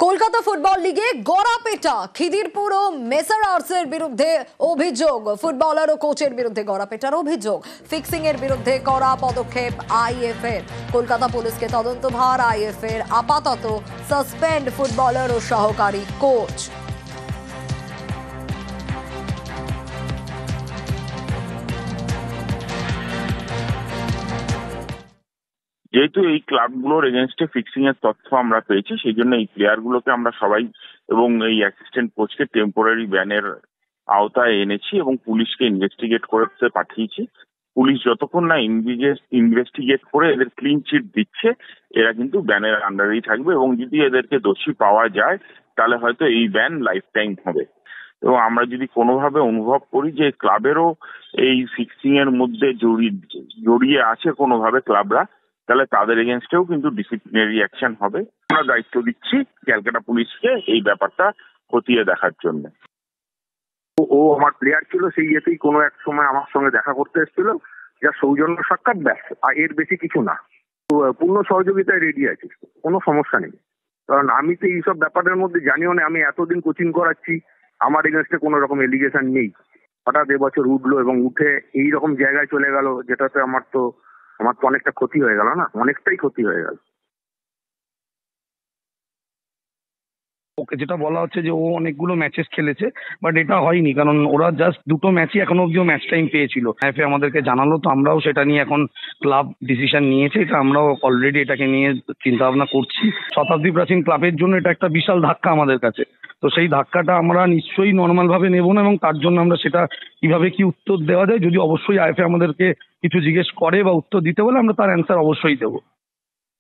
Kolkata football লিগে গড়াপেটা খিদিরপুর ও মেসারার্সের বিরুদ্ধে অভিযোগ। ফুটবলার ও কোচের বিরুদ্ধে গড়াপেটার অভিযোগ। ফিক্সিং এর বিরুদ্ধে কড়া পদক্ষেপ আইএফ এর। কলকাতা পুলিশকে তদন্তভার আইএফ এর। আপাতত সাসপেন্ড ফুটবলার ও সহকারী কোচ। যেহেতু এই ক্লাবগুলোর এগেনস্টে ফিক্সিং এর তথ্য আমরা পেয়েছি, সেই জন্য এই প্লেয়ারগুলোকে আমরা সবাই এবং এই অ্যাসিস্ট্যান্ট কোচকে টেম্পোরারি ব্যানের আওতায় এনেছি এবং পুলিশকে ইনভেস্টিগেট করতে পাঠিয়েছি। পুলিশ যতক্ষণ না ইনভেস্টিগেট করে এদের ক্লিন চিট দিচ্ছে, এরা কিন্তু ব্যানের আন্ডারেই থাকবে এবং যদি এদেরকে দোষী পাওয়া যায় তাহলে হয়তো এই ব্যান লাইফ টাইম হবে। এবং আমরা যদি কোনোভাবে অনুভব করি যে ক্লাবেরও এই ফিক্সিং এর মধ্যে জড়িয়ে আছে কোনোভাবে ক্লাবরা, তাহলে তাদের এগেনস্টেও কিন্তু ডিসিপ্লিনারি অ্যাকশন হবে। আমরা দায়িত্ব দিচ্ছি ক্যালকাটা পুলিশকে এই ব্যাপারটা খতিয়ে দেখার জন্য। ও আমার প্লেয়ার ছিল, সেই ইয়েতেই কোনো এক সময় আমার সঙ্গে দেখা করতে এসেছিল, যা সৌজন্য সাক্ষাৎ, ব্যাস, আর এর বেশি কিছু না। তো পূর্ণ সহযোগিতায় রেডি আছি, কোনো সমস্যা নেই। কারণ আমি তো এইসব ব্যাপারের মধ্যে জানিও না, আমি এতদিন কোচিং করাচ্ছি, আমার এগেনস্টে কোনো রকম এলিগেশন নেই। হঠাৎ এবছর উঠলো এবং উঠে এই রকম জায়গায় চলে গেল, যেটাতে আমার তো অনেকটা ক্ষতি হয়ে গেল, না অনেকটাই ক্ষতি হয়ে গেল। ওকে যেটা বলা হচ্ছে যে ও অনেকগুলো ম্যাচেস খেলেছে, বাট এটা হয়নি, কারণ ওরা জাস্ট দুটো ম্যাচই এখনো অব্দিও ম্যাচ টাইম পেয়েছিল। এফএ আমাদেরকে জানালো, তো আমরাও সেটা নিয়ে এখন ক্লাব ডিসিশন নিয়েছে, এটা আমরাও অলরেডি এটাকে নিয়ে চিন্তা ভাবনা করছি। শতাব্দী প্রাচীন ক্লাবের জন্য এটা একটা বিশাল ধাক্কা আমাদের কাছে, তো সেই ধাক্কাটা আমরা নিশ্চয়ই নর্মাল ভাবে নেবো না, এবং তার জন্য আমরা সেটা কিভাবে কি উত্তর দেওয়া যায়, যদি অবশ্যই আইএফএ আমাদেরকে কিছু জিজ্ঞেস করে বা উত্তর দিতে বলে, আমরা তার অ্যান্সার অবশ্যই দেবো।